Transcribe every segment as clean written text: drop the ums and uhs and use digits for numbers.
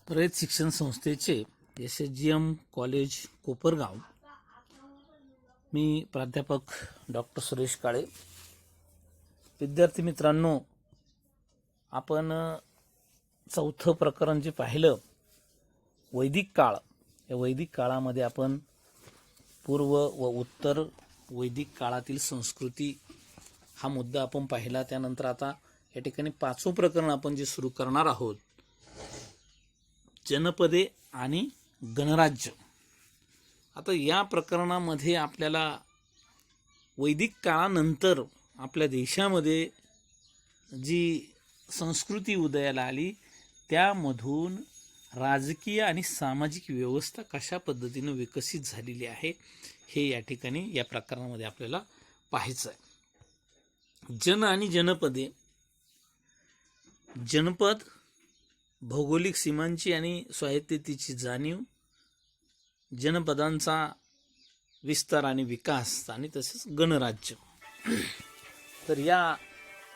रयत शिक्षण संस्थेचे SSGM college Kopargaon. मी प्राध्यापक डॉक्टर सुरेश काळे. विद्यार्थी मित्रांनो, आपण चौथं प्रकरण जे पाहिलं वैदिक काळ, या वैदिक काळामध्ये आपण पूर्व व उत्तर वैदिक काळातील संस्कृती हा मुद्दा आपण पाहिला. त्यानंतर आता या ठिकाणी पाचवं प्रकरण आपण जे सुरू करणार आहोत, जनपदे आणि गणराज्य. आता या प्रकरणामध्ये आपल्याला वैदिक काळानंतर आपल्या देशामध्ये जी संस्कृती उदयाला आली त्यामधून राजकीय आणि सामाजिक व्यवस्था कशा पद्धतीने विकसित झालेली आहे हे या ठिकाणी या प्रकरणामध्ये आपल्याला पाहायचं आहे. जन आणि जनपदे. जनपद भौगोलिक सीमांची आणि स्वायत्ततेची जाणीव, जनपदांचा विस्तार आणि विकास, आणि तसेच गणराज्य. तर या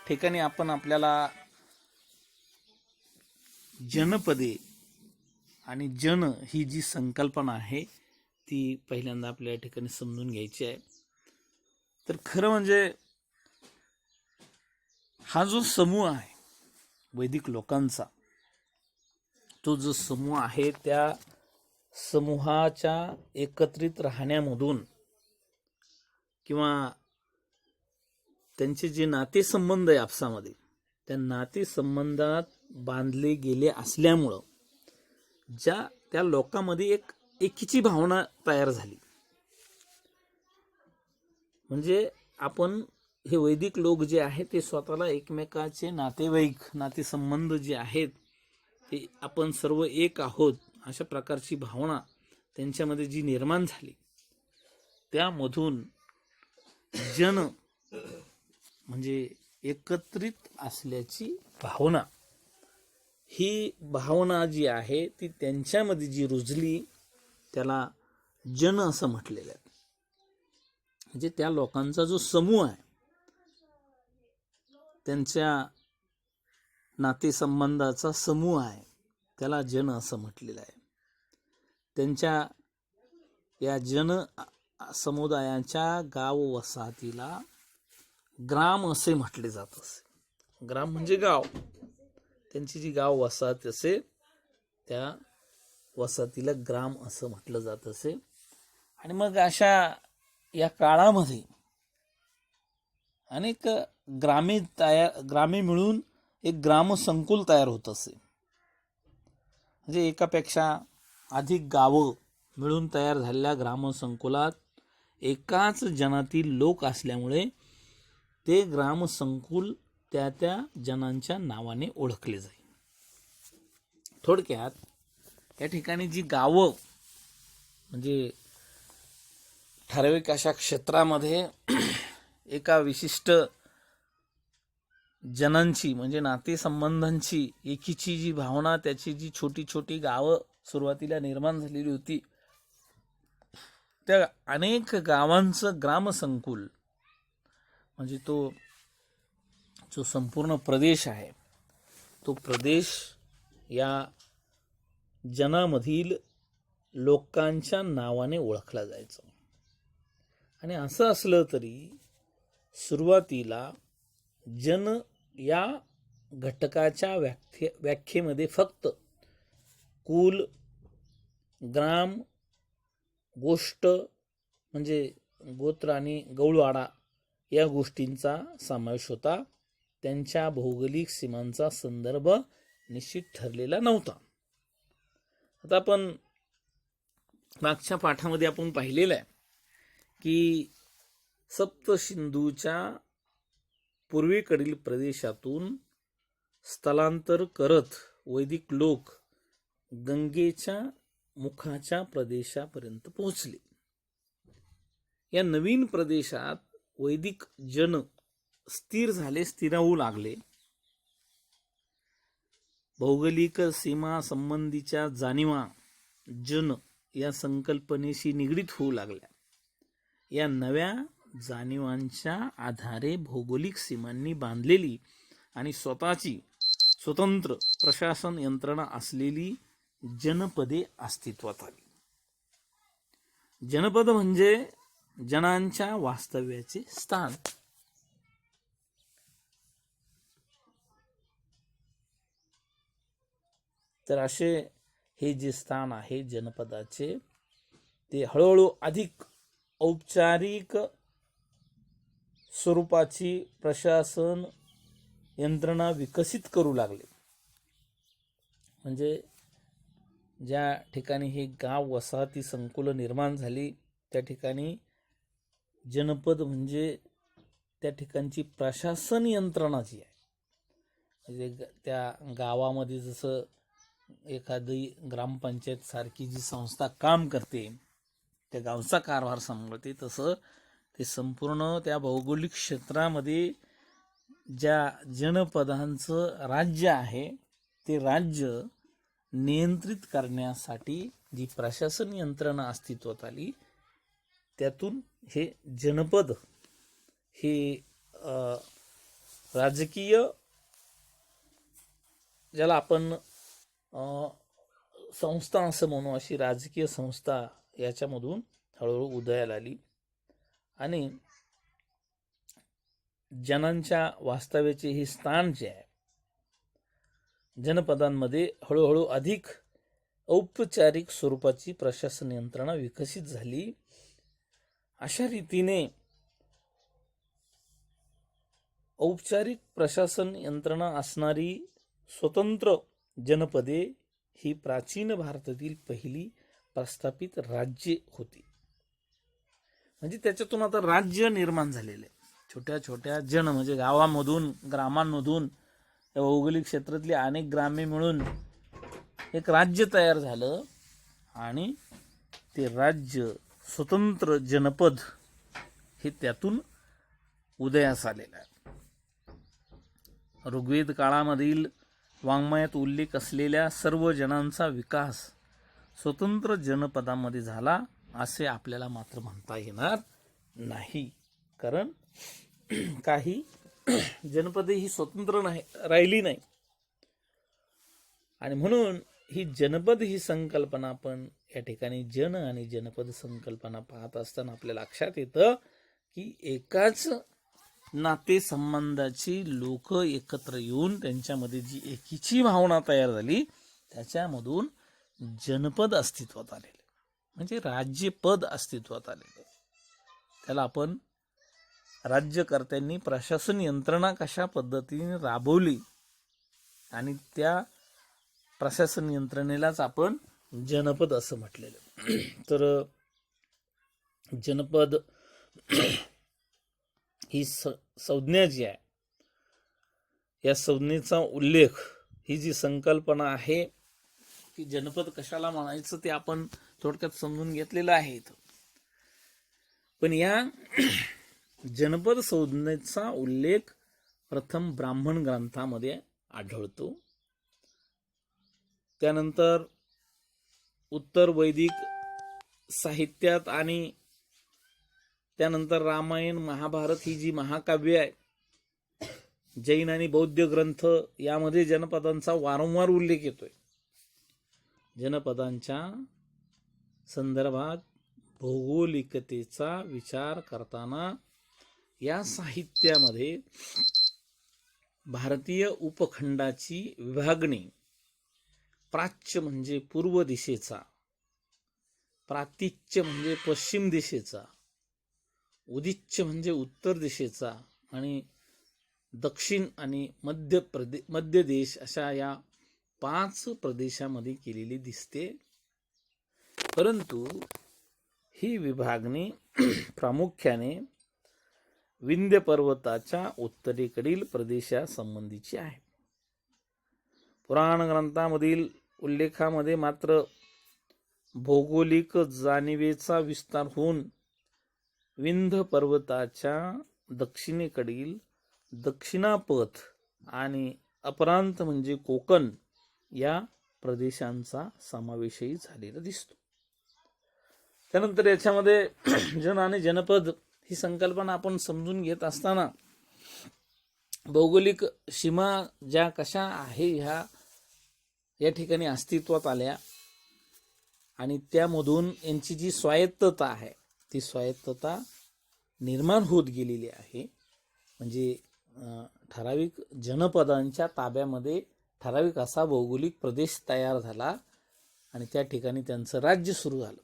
ठिकाणी आपण आपल्याला जनपदे आणि जन ही जी संकल्पना आहे ती पहिल्यांदा आपल्या ठिकाणी समजून घ्यायची आहे. तर खरं म्हणजे हा जो समूह आहे वैदिक लोकांचा, तो जो समूह आहे त्या समूहाच्या एकत्रित राहण्यामधून किंवा त्यांचे जे नातेसंबंध आहे आपसामध्ये, त्या नातेसंबंधात बांधले गेले असल्यामुळं त्या लोकांमध्ये एक एकीची भावना तयार झाली. म्हणजे आपण हे वैदिक लोक जे आहेत ते स्वतःला एकमेकाचे नातेसंबंध जे आहेत ते आपण सर्व एक आहोत अशा प्रकारची भावना त्यांच्यामध्ये जी निर्माण झाली, त्यामधून जन म्हणजे एकत्रित असल्याची भावना, ही भावना जी आहे ती त्यांच्यामध्ये जी रुजली त्याला जन असं म्हटलेलं आहे. म्हणजे त्या लोकांचा जो समूह आहे, त्यांच्या नातेसंबंधाचा समूह आहे, त्याला जन असं म्हटलेलं आहे. त्यांच्या या जन समुदायाच्या गाव वसाहतीला ग्राम असे म्हटले जात असे. ग्राम म्हणजे गाव. त्यांची जी गाव वसाहत असे त्या वसाहतीला ग्राम असं म्हटलं जात असे. आणि मग अशा या काळामध्ये अनेक ग्रामे मिळून एक ग्रामसंकुल तयार होत असे. म्हणजे एकापेक्षा अधिक गावं मिळून तयार झालेल्या ग्रामसंकुलात एकाच जनातील लोक असल्यामुळे ते ग्रामसंकुल त्या जनांच्या नावाने ओळखले जाईल. थोडक्यात या ठिकाणी जी गावं म्हणजे ठराविक अशा क्षेत्रामध्ये एका विशिष्ट जनांची म्हणजे नातेसंबंधांची एकीची जी भावना, त्याची जी छोटी छोटी गावं सुरुवातीला निर्माण झालेली होती, त्या अनेक गावांचं ग्रामसंकुल म्हणजे तो जो संपूर्ण प्रदेश आहे तो प्रदेश या जनामधील लोकांच्या नावाने ओळखला जायचा. आणि असं असलं तरी सुरुवातीला जन या घटकाच्या व्याख्येमध्ये फक्त कुल, ग्राम, गोष्ट म्हणजे गोत्र आणि गौळवाडा या गोष्टींचा समावेश होता. त्यांच्या भौगोलिक सीमांचा संदर्भ निश्चित ठरलेला नव्हता. आता आपण मागच्या पाठामध्ये आपण पाहिलेलं आहे की सप्तसिंधूच्या पूर्वेकडील प्रदेशातून स्थलांतर करत वैदिक लोक गंगेच्या मुखाच्या प्रदेशापर्यंत पोहोचले. या नवीन प्रदेशात वैदिक जन स्थिरावू लागले. भौगोलिक सीमा संबंधीच्या जाणीवा जन या संकल्पनेशी निगडीत होऊ लागल्या. या नव्या जाणीवांच्या आधारे भौगोलिक सीमांनी बांधलेली आणि स्वतःची स्वतंत्र प्रशासन यंत्रणा असलेली जनपदे अस्तित्वात आली. जनपद म्हणजे जनांच्या वास्तव्याचे स्थान. तर असे हे जे स्थान आहे जनपदाचे, ते हळूहळू अधिक औपचारिक स्वरूपाची प्रशासन यंत्रणा विकसित करू लागले. म्हणजे ज्या ठिकाणी हे गाव वसाहती संकुल निर्माण झाली त्या ठिकाणी जनपद म्हणजे त्या ठिकाणची प्रशासन यंत्रणा जी आहे, म्हणजे त्या गावामध्ये जसं एखादी ग्रामपंचायत सारखी जी संस्था काम करते, त्या गावचा कारभार सांभाळते, तसं ते संपूर्ण त्या भौगोलिक क्षेत्रामध्ये ज्या जनपदांचं राज्य आहे ते राज्य नियंत्रित करण्यासाठी जी प्रशासन यंत्रणा अस्तित्वात आली, त्यातून हे जनपद हे राजकीय, ज्याला आपण संस्था असं म्हणू, अशी राजकीय संस्था याच्यामधून हळूहळू उदयाला आली आणि जनांच्या वास्तव्याचे हे स्थान जे आहे जनपदांमध्ये हळूहळू अधिक औपचारिक स्वरूपाची प्रशासन यंत्रणा विकसित झाली. अशा रीतीने औपचारिक प्रशासन यंत्रणा असणारी स्वतंत्र जनपदे ही प्राचीन भारतातील पहिली प्रस्थापित राज्ये होती. म्हणजे त्याच्यातून आता राज्य निर्माण झालेले, छोट्या छोट्या जन म्हणजे गावामधून, ग्रामांमधून, भौगोलिक क्षेत्रातली अनेक ग्रामे मिळून एक राज्य तयार झालं आणि ते राज्य स्वतंत्र जनपद हे त्यातून उदयास आलेलं आहे. ऋग्वेद काळामधील वाङ्मयात उल्लेख असलेल्या सर्व जनांचा विकास स्वतंत्र जनपदामध्ये झाला असे आपल्याला मात्र म्हणता येणार नाही. कारण काही जनपदे ही स्वतंत्र राहिली नाही आणि म्हणून ही जनपद ही संकल्पना आपण या ठिकाणी जन आणि जनपद संकल्पना पाहत असताना आपल्या लक्षात येतं की एकाच नातेसंबंधाची लोक एकत्र येऊन त्यांच्यामध्ये जी एकीची भावना तयार झाली त्याच्यामधून जनपद अस्तित्वात आलेले, म्हणजे राज्यपद अस्तित्वात आलेले. त्याला आपण राज्यकर्त्यांनी प्रशासन यंत्रणा कशा पद्धतीने राबवली आणि त्या प्रशासन यंत्रणेलाच आपण जनपद असं म्हटलेलं. तर जनपद ही संज्ञा जी आहे, या संज्ञेचा उल्लेख, ही जी संकल्पना आहे की जनपद कशाला म्हणायचं ते आपण थोडक्यात समजून घेतलेलं आहे. पण या जनपद संज्ञेचा उल्लेख प्रथम ब्राह्मण ग्रंथामध्ये आढळतो. त्यानंतर उत्तर वैदिक साहित्यात आणि त्यानंतर रामायण, महाभारत ही जी महाकाव्य आहे, जैन आणि बौद्ध ग्रंथ यामध्ये जनपदांचा वारंवार उल्लेख येतोय. जनपदांच्या संदर्भात भौगोलिकतेचा विचार करताना या साहित्यामध्ये भारतीय उपखंडाची विभागणी, प्राच्य म्हणजे पूर्व दिशेचा, प्रातिच्य म्हणजे पश्चिम दिशेचा, उदिच्य म्हणजे उत्तर दिशेचा आणि दक्षिण आणि मध्य देश अशा या 5 प्रदेशामध्ये केलेली दिसते. परंतु ही विभागणी प्रामुख्याने विंध्य पर्वताच्या उत्तरेकडील प्रदेशासंबंधीची आहे. पुराण ग्रंथामधील उल्लेखामध्ये मात्र भौगोलिक जाणीवेचा विस्तार होऊन विंध्य पर्वताच्या दक्षिणेकडील दक्षिणापथ आणि अपरांत म्हणजे कोकण या प्रदेशांचा समावेशही झालेला दिसतो. त्यानंतर याच्यामध्ये जन आणि जनपद ही संकल्पना आपण समजून घेत असताना भौगोलिक सीमा ज्या कशा आहे ह्या या ठिकाणी अस्तित्वात आल्या आणि त्यामधून यांची जी स्वायत्तता आहे ती स्वायत्तता निर्माण होत गेलेली आहे. म्हणजे ठराविक जनपदांच्या ताब्यामध्ये ठराविक असा भौगोलिक प्रदेश तयार झाला आणि त्या ठिकाणी त्यांचं राज्य सुरू झालं.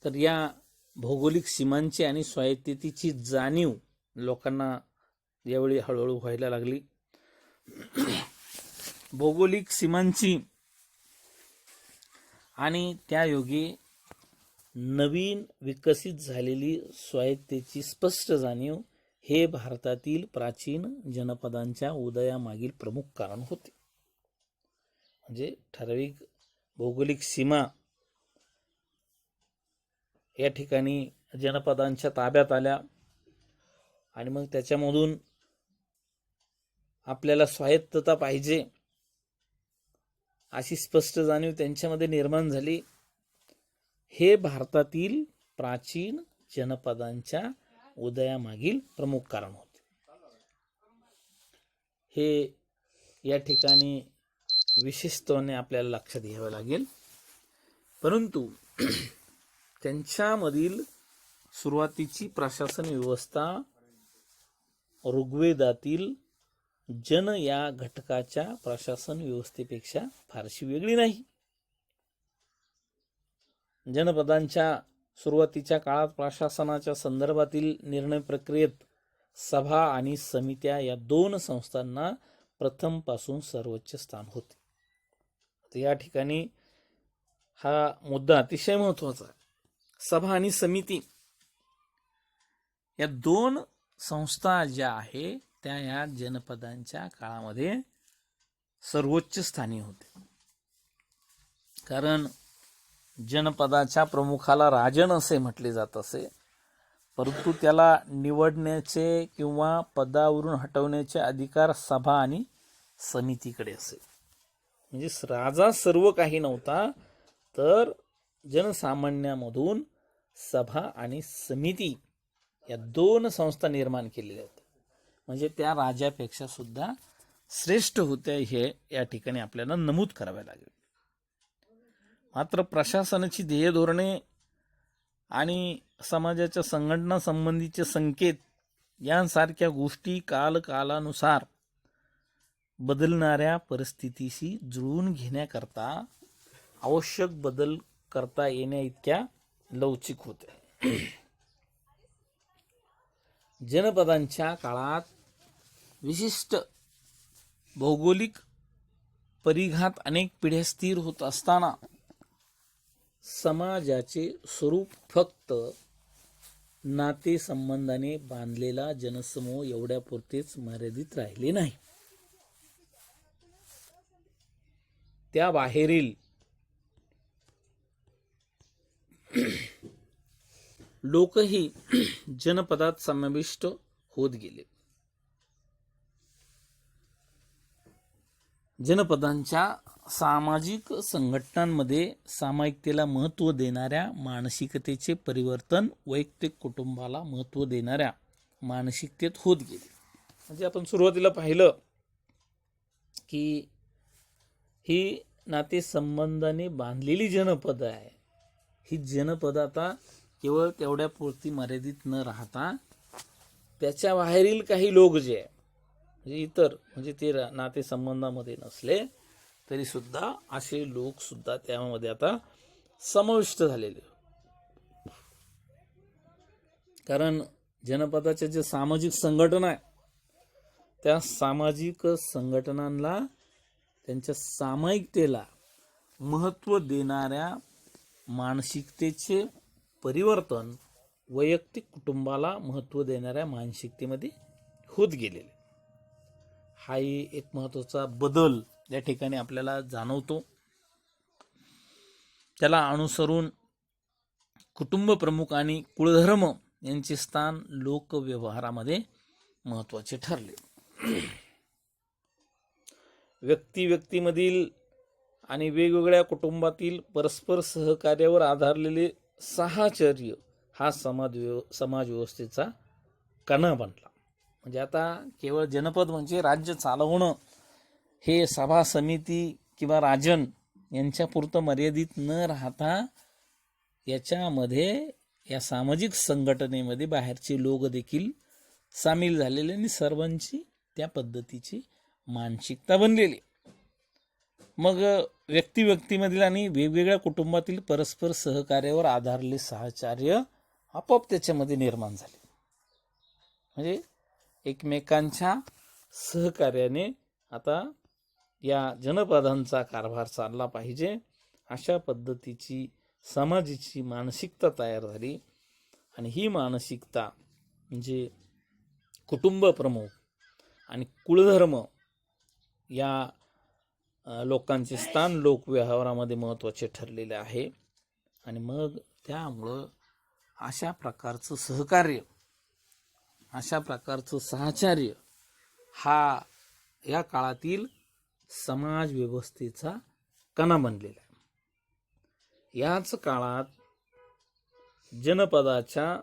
तर या भौगोलिक सीमांची आणि स्वायत्ततेची जाणीव लोकांना यावेळी हळूहळू व्हायला लागली. भौगोलिक सीमांची आणि त्यायोगे नवीन विकसित झालेली स्वायत्तेची स्पष्ट जाणीव हे भारतातील प्राचीन जनपदांच्या उदयामागील प्रमुख कारण होते. म्हणजे ठराविक भौगोलिक सीमा या ठिकाणी जनपदांच्या ताब्यात आल्या आणि मग त्याच्यामधून आपल्याला स्वायत्तता पाहिजे अशी स्पष्ट जाणीव त्यांच्यामध्ये निर्माण झाली. हे भारतातील प्राचीन जनपदांच्या उदयामागील प्रमुख कारण होते. हे या ठिकाणी विशेषत्वाने आपल्याला लक्षात घ्यावं लागेल. परंतु त्यांच्यामधील सुरुवातीची प्रशासन व्यवस्था ऋग्वेदातील जन या घटकाच्या प्रशासन व्यवस्थेपेक्षा फारशी वेगळी नाही. जनपदांच्या सुरुवातीच्या काळात प्रशासनाच्या संदर्भातील निर्णय प्रक्रियेत सभा आणि समित्या या दोन संस्थांना प्रथमपासून सर्वोच्च स्थान होते. तर या ठिकाणी हा मुद्दा अतिशय महत्त्वाचा आहे. सभा आणि समिती या दोन संस्था ज्या आहेत त्या या जनपदांच्या काळामध्ये सर्वोच्च स्थानी होते. कारण जनपदाच्या प्रमुखाला राजन असे म्हटले जात असे, परंतु त्याला निवडण्याचे किंवा पदावरून हटवण्याचे अधिकार सभा आणि समितीकडे असे. म्हणजे राजा सर्व काही नव्हता, तर जनसामान्यामधून सभा आणि समिती या दोन संस्था निर्माण केलेल्या होत्या. म्हणजे त्या राजापेक्षा सुद्धा श्रेष्ठ होत्या हे या ठिकाणी आपल्याला नमूद करावे लागेल. मात्र प्रशासनाची ध्येय धोरणे आणि समाजाच्या संघटना संबंधीचे संकेत यांसारख्या गोष्टी कालानुसार बदलणाऱ्या परिस्थितीशी जुळवून घेण्याकरता आवश्यक बदल करता येण्या इतक्या लवचिक होत्या. जनपदांच्या काळात विशिष्ट भौगोलिक परिघात अनेक पिढ्या स्थिर होत असताना समाजाचे स्वरूप फक्त नातेसंबंधाने बांधलेला जनसमूह एवढ्यापुरतेच मर्यादित राहिले नाही. त्या बाहेरील लोकही जनपदात समाविष्ट होत गेले. जनपदांच्या सामाजिक संघटनांमध्ये सामायिकतेला महत्त्व देणाऱ्या मानसिकतेचे परिवर्तन वैयक्तिक कुटुंबाला महत्त्व देणाऱ्या मानसिकतेत होत गेले. म्हणजे आपण सुरुवातीला पाहिलं की ही नातेसंबंधाने बांधलेली जनपद आहे. ही जनपद आता केवळ तेवढ्यापुरती मर्यादित न राहता त्याच्या बाहेरील काही लोक जे आहे म्हणजे इतर म्हणजे ते नातेसंबंधामध्ये नसले तरी सुद्धा असे लोक सुद्धा त्यामध्ये आता समाविष्ट झालेले. कारण जनपदाच्या जे सामाजिक संघटना आहे त्या सामाजिक संघटनांना त्यांच्या सामायिकतेला महत्त्व देणाऱ्या मानसिकतेचे परिवर्तन वैयक्तिक कुटुंबाला महत्त्व देणाऱ्या मानसिकतेमध्ये होत गेलेले. हाही एक महत्त्वाचा बदल या ठिकाणी आपल्याला जाणवतो. त्याला अनुसरून कुटुंब प्रमुख आणि कुळधर्म यांचे स्थान लोकव्यवहारामध्ये महत्त्वाचे ठरले. व्यक्तीमधील आणि वेगवेगळ्या कुटुंबातील परस्पर सहकार्यावर आधारलेले साहचर्य हा समाज व्यवस्थेचा कणा बनला. म्हणजे आता केवळ जनपद म्हणजे राज्य चालवणं हे सभा समिती किंवा राजन यांच्यापुरतं मर्यादित न राहता याच्यामध्ये या सामाजिक संघटनेमध्ये बाहेरचे लोक देखील सामील झालेले आणि सर्वांची त्या पद्धतीची मानसिकता बनलेली. मग व्यक्तीमधील आणि वेगवेगळ्या कुटुंबातील परस्पर सहकार्यावर आधारले सहचार्य आपोआप त्याच्यामध्ये निर्माण झाले. म्हणजे एकमेकांच्या सहकार्याने आता या जनपदांचा कारभार चालला पाहिजे अशा पद्धतीची समाजाची मानसिकता तयार झाली. आणि ही मानसिकता म्हणजे कुटुंब प्रमुख आणि कुळधर्म या लोकांचे स्थान लोकव्यवहारामध्ये महत्त्वाचे ठरलेले आहे. आणि मग त्यामुळं अशा प्रकारचं सहकार्य, अशा प्रकारचं सहचार्य हा या काळातील समाज व्यवस्थेचा कणा बनलेला आहे. याच काळात जनपदाच्या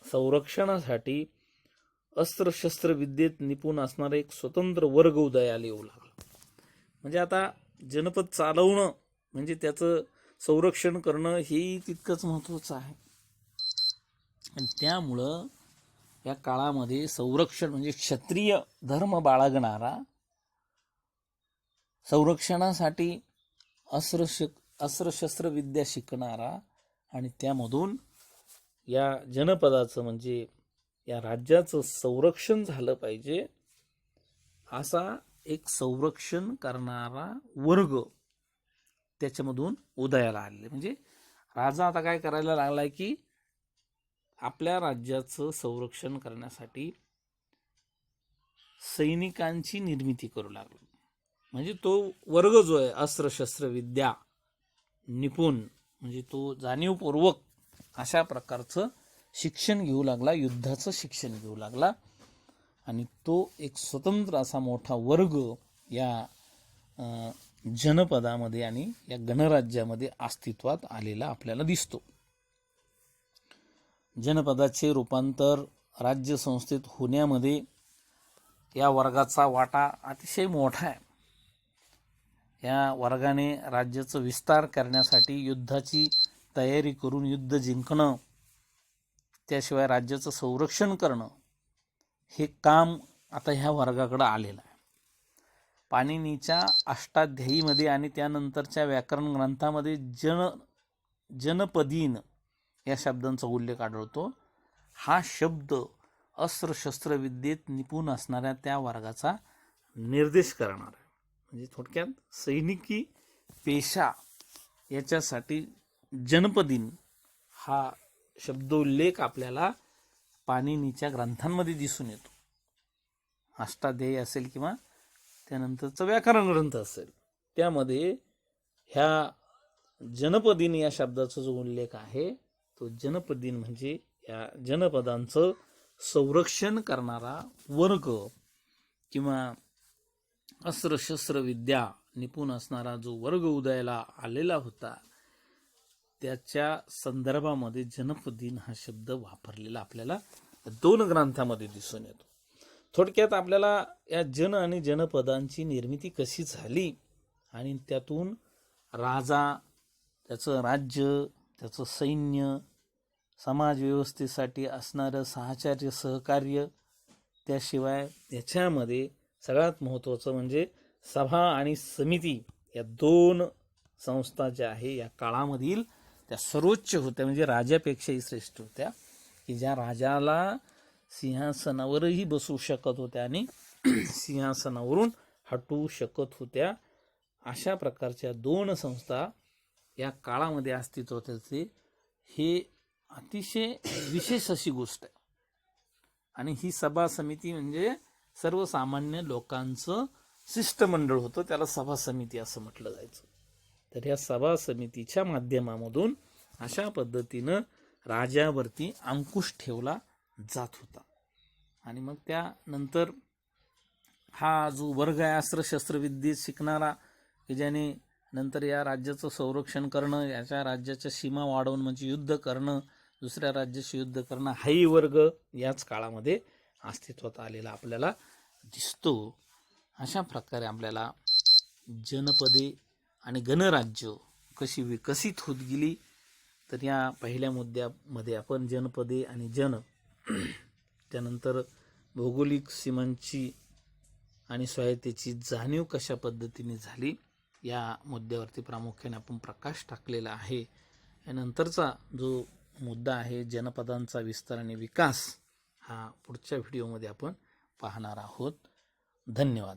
संरक्षणासाठी अस्त्रशस्त्र विद्येत निपुण असणारा एक स्वतंत्र वर्ग उदयाला येऊ लागला. म्हणजे आता जनपद चालवणं म्हणजे त्याचं संरक्षण करणं हेही तितकंच महत्त्वाचं आहे. आणि त्यामुळं या काळामध्ये संरक्षण म्हणजे क्षत्रिय धर्म बाळगणारा, संरक्षणासाठी अस्त्रशस्त्र विद्या शिकणारा आणि त्यामधून या जनपदाचं म्हणजे या राज्याचं संरक्षण झालं पाहिजे असा एक संरक्षण करणारा वर्ग त्याच्यामधून उदयाला आलेले. म्हणजे राजा आता काय करायला लागलाय की आपल्या राज्याचं संरक्षण करण्यासाठी सैनिकांची निर्मिती करू लागला. म्हणजे तो वर्ग जो आहे अस्त्रशस्त्र विद्या निपुण म्हणजे तो जाणीवपूर्वक अशा प्रकारचं शिक्षण घेऊ लागला, युद्धाचं शिक्षण घेऊ लागला. आणि तो एक स्वतंत्र असा मोठा वर्ग या जनपदामध्ये आणि या गणराज्यामध्ये अस्तित्वात आलेला आपल्याला दिसतो. जनपदाचे रूपांतर राज्यसंस्थेत होण्यामध्ये या वर्गाचा वाटा अतिशय मोठा आहे. या वर्गाने राज्याचा विस्तार करण्यासाठी युद्धाची तयारी करून युद्ध जिंकणं, त्याशिवाय राज्याचं संरक्षण करणं हे काम आता ह्या वर्गाकडे आलेलं आहे. पाणिनीच्या अष्टाध्यायीमध्ये आणि त्यानंतरच्या व्याकरण ग्रंथामध्ये जनपदीन या शब्दांचा उल्लेख आढळतो. हा शब्द अस्त्रशस्त्र विद्येत निपुण असणाऱ्या त्या वर्गाचा निर्देश करणार आहे. म्हणजे थोडक्यात सैनिकी पेशा याच्यासाठी जनपदीन हा शब्दोल्लेख आपल्याला पाणिनीच्या ग्रंथांमध्ये दिसून येतो. अष्टाध्यायी असेल किंवा त्यानंतरचा व्याकरण ग्रंथ असेल त्यामध्ये ह्या जनपदीन या शब्दाचा जो उल्लेख आहे तो जनपदीन म्हणजे या जनपदांचं संरक्षण करणारा वर्ग किंवा अस्त्रशस्त्र विद्या निपुण असणारा जो वर्ग उदयाला आलेला होता त्याच्या संदर्भामध्ये जनपदीन हा शब्द वापरलेला आपल्याला दोन ग्रंथामध्ये दिसून येतो. थोडक्यात आपल्याला या जन आणि जनपदांची निर्मिती कशी झाली आणि त्यातून राजा, त्याचं राज्य, त्याचं सैन्य, समाज व्यवस्थेसाठी असणारं सहचार्य सहकार्य, त्याशिवाय याच्यामध्ये सगळ्यात महत्त्वाचं म्हणजे सभा आणि समिती या दोन संस्था ज्या आहे या काळामधील त्या सर्वोच्च होत्या. म्हणजे राजापेक्षाही श्रेष्ठ होत्या की ज्या राजाला सिंहासनावरही बसू शकत होत्या आणि सिंहासनावरून हटवू शकत होत्या. अशा प्रकारच्या दोन संस्था या काळामध्ये अस्तित्वात होते. हे अतिशय विशेष अशी गोष्ट आहे. आणि ही सभा समिती म्हणजे सर्वसामान्य लोकांचं शिष्टमंडळ होतं, त्याला सभा समिती असं म्हटलं जायचं. तर या सभा समितीच्या माध्यमामधून अशा पद्धतीनं राजावरती अंकुश ठेवला जात होता. आणि मग त्यानंतर हा जो वर्ग आहे अस्त्रशस्त्र विद्येत शिकणारा की ज्याने नंतर या राज्याचं संरक्षण करणं, याच्या राज्याच्या सीमा वाढवणं म्हणजे युद्ध करणं, दुसऱ्या राज्याशी युद्ध करणं, हाही वर्ग याच काळामध्ये अस्तित्वात आलेला आपल्याला दिसतो. अशा प्रकारे आपल्याला जनपदे आणि गणराज्य कशी विकसित होत गेली, तर या पहिल्या मुद्द्यामध्ये आपण जनपदे आणि त्यानंतर भौगोलिक सीमांची आणि स्वायत्तेची जाणीव कशा पद्धतीने झाली या मुद्द्यावरती प्रामुख्याने आपण प्रकाश टाकलेला आहे. यानंतरचा जो मुद्दा आहे जनपदांचा विस्तार आणि विकास, हा पुढच्या व्हिडिओमध्ये आपण पाहणार आहोत. धन्यवाद.